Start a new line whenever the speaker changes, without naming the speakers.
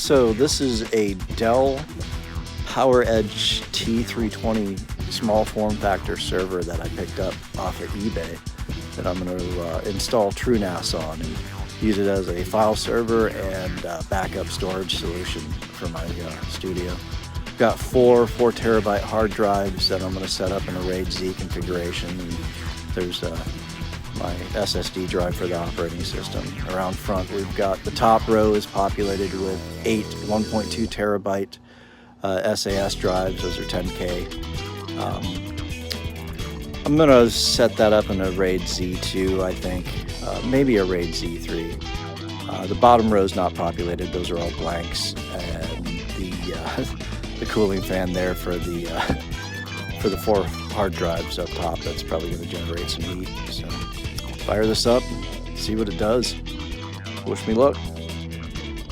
So this is a Dell PowerEdge T320 small form factor server that I picked up off of eBay that I'm going to install TrueNAS on and use it as a file server and backup storage solution for my studio. Got four 4TB hard drives that I'm going to set up in a RAID Z configuration. And there's my SSD drive for the operating system. Around front, we've got the top row is populated with 8 1.2 terabyte SAS drives. Those are 10K. I'm going to set that up in a RAID Z2, I think, maybe a RAID Z3. The bottom row is not populated. Those are all blanks. And the cooling fan there for the 4 hard drives up top, that's probably going to generate some heat. So fire this up, see what it does. Wish me luck.